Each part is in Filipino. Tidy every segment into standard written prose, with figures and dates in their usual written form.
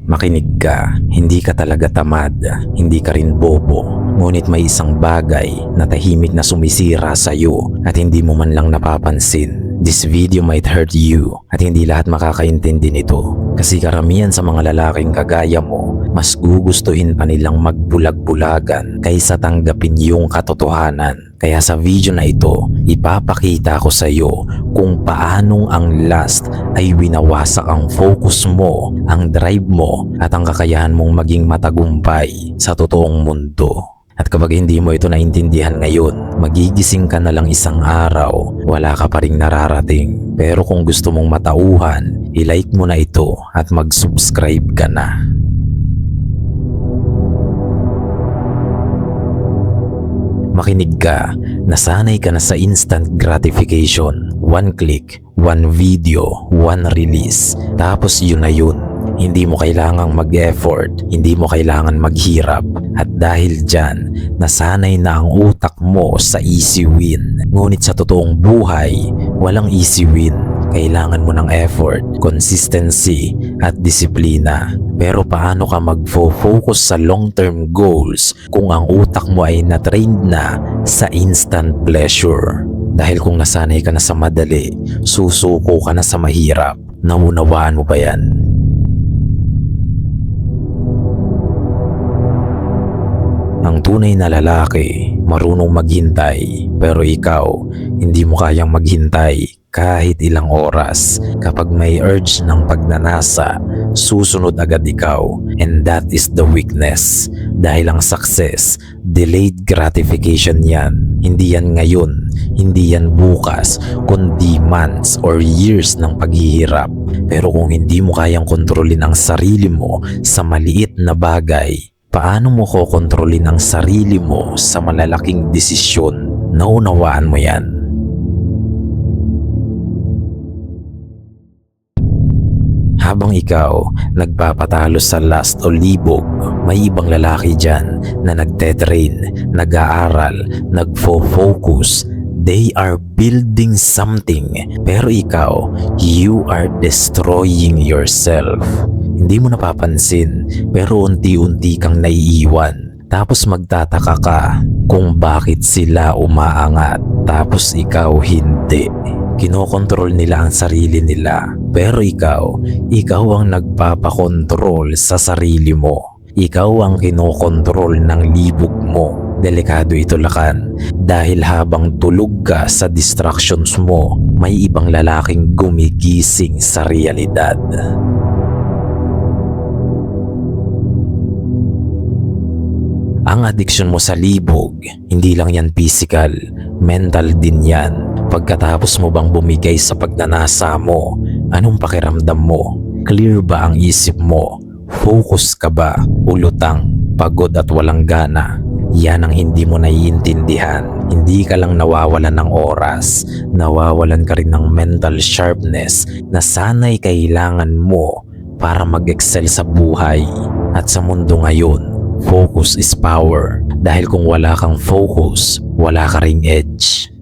Makinig ka, hindi ka talaga tamad, hindi ka rin bobo. Ngunit may isang bagay na tahimik na sumisira sa'yo at hindi mo man lang napapansin. This video might hurt you at hindi lahat makakaintindi nito. Kasi karamihan sa mga lalaking kagaya mo, mas gugustuhin pa nilang magbulag-bulagan kaysa tanggapin yung katotohanan. Kaya sa video na ito, ipapakita ko sa iyo kung paanong ang lust ay winawasak ang focus mo, ang drive mo at ang kakayahan mong maging matagumpay sa totoong mundo. At kapag hindi mo ito naintindihan ngayon, magigising ka na lang isang araw, wala ka pa ring nararating. Pero kung gusto mong matauhan, i-like mo na ito at mag-subscribe ka na. Makinig ka, nasanay ka na sa instant gratification. One click, one video, one release. Tapos yun na yun. Hindi mo kailangang mag-effort, hindi mo kailangan maghirap. At dahil dyan, nasanay na ang utak mo sa easy win. Ngunit sa totoong buhay, walang easy win. Kailangan mo ng effort, consistency at disiplina. Pero paano ka mag-focus sa long-term goals kung ang utak mo ay na-trained na sa instant pleasure? Dahil kung nasanay ka na sa madali, susuko ka na sa mahirap. Naunawaan mo ba yan? Ang tunay na lalaki, marunong maghintay, pero ikaw, hindi mo kayang maghintay kahit ilang oras. Kapag may urge ng pagnanasa, susunod agad ikaw, and that is the weakness. Dahil ang success, delayed gratification yan. Hindi yan ngayon, hindi yan bukas, kundi months or years ng paghihirap. Pero kung hindi mo kayang kontrolin ang sarili mo sa maliit na bagay, paano mo kokontrolin ang sarili mo sa malalaking desisyon? Naunawaan mo yan? Habang ikaw nagpapatalo sa lust o libog, may ibang lalaki dyan na nagtetrain, nag-aaral, nagfo-focus. They are building something, pero ikaw, you are destroying yourself. Hindi mo napapansin, pero unti-unti kang naiiwan. Tapos magtataka ka kung bakit sila umaangat, tapos ikaw hindi. Kinokontrol nila ang sarili nila, pero ikaw ang nagpapakontrol sa sarili mo. Ikaw ang kinokontrol ng libog mo. Delikado ito lakan, dahil habang tulog ka sa distractions mo, may ibang lalaking gumigising sa realidad. Ang addiction mo sa libog, hindi lang yan physical, mental din yan. Pagkatapos mo bang bumigay sa pagnanasa mo, anong pakiramdam mo? Clear ba ang isip mo? Focus ka ba? Ulutang, pagod at walang gana? Yan ang hindi mo naiintindihan. Hindi ka lang nawawalan ng oras, nawawalan ka rin ng mental sharpness na sana'y kailangan mo para mag-excel sa buhay. At sa mundo ngayon, focus is power. Dahil kung wala kang focus, wala ka ring edge.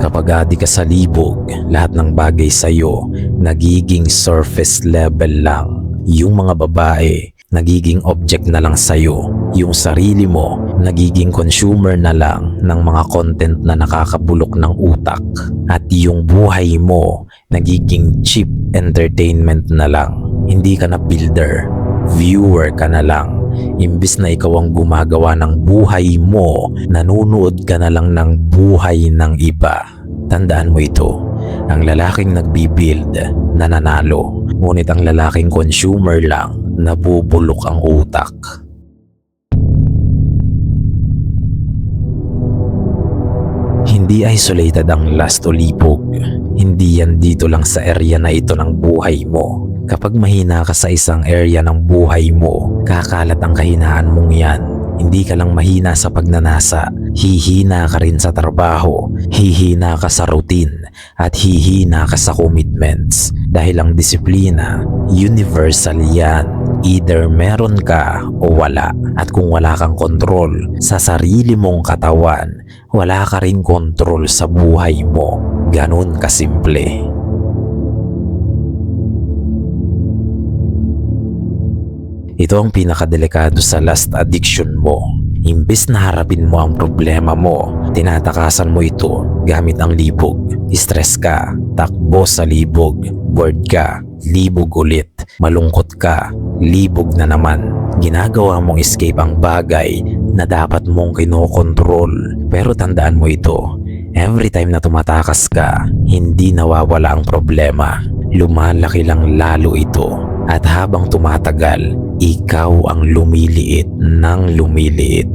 Kapag adi ka sa libog, lahat ng bagay sa'yo nagiging surface level lang. Yung mga babae, nagiging object na lang sa'yo. Yung sarili mo, nagiging consumer na lang ng mga content na nakakabulok ng utak. At yung buhay mo, nagiging cheap entertainment na lang. Hindi ka na builder, viewer ka na lang. Imbis na ikaw ang gumagawa ng buhay mo, nanunood ka na lang ng buhay ng iba. Tandaan mo ito, ang lalaking nagbibuild, nananalo. Ngunit ang lalaking consumer lang, nabubulok ang utak. Hindi isolated ang lust o libog. Hindi yan dito lang sa area na ito ng buhay mo. Kapag mahina ka sa isang area ng buhay mo, kakalat ang kahinaan mong yan. Hindi ka lang mahina sa pagnanasa, hihina ka rin sa trabaho, hihina ka sa routine, at hihina ka sa commitments. Dahil ang disiplina, universal yan. Either meron ka o wala. At kung wala kang kontrol sa sarili mong katawan, wala ka rin kontrol sa buhay mo. Ganun kasimple. Ito ang pinakadelikado sa lust addiction mo. Imbis na harapin mo ang problema mo, tinatakasan mo ito gamit ang libog. Stress ka, takbo sa libog. Bored ka, libog ulit. Malungkot ka, libog na naman. Ginagawa mong escape ang bagay na dapat mong kinokontrol. Pero tandaan mo ito, every time na tumatakas ka, hindi nawawala ang problema. Lumalaki lang lalo ito. At habang tumatagal, ikaw ang lumiliit ng lumiliit.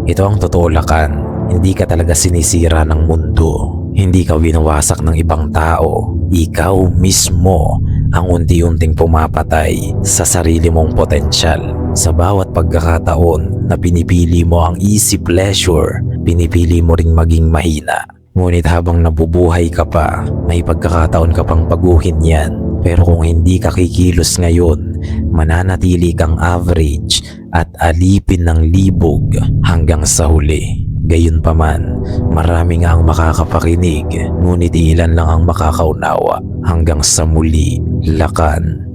Ito ang totoo lakan, hindi ka talaga sinisira ng mundo. Hindi ka winawasak ng ibang tao. Ikaw mismo ang unti-unting pumapatay sa sarili mong potensyal. Sa bawat pagkakataon na pinipili mo ang easy pleasure, pinipili mo ring maging mahina. Ngunit habang nabubuhay ka pa, may pagkakataon ka pang baguhin yan. Pero kung hindi ka kikilos ngayon, mananatili kang average at alipin ng libog hanggang sa huli. Gayunpaman, marami nga ang makakapakinig, ngunit ilan lang ang makakaunawa. Hanggang sa muli, lakan.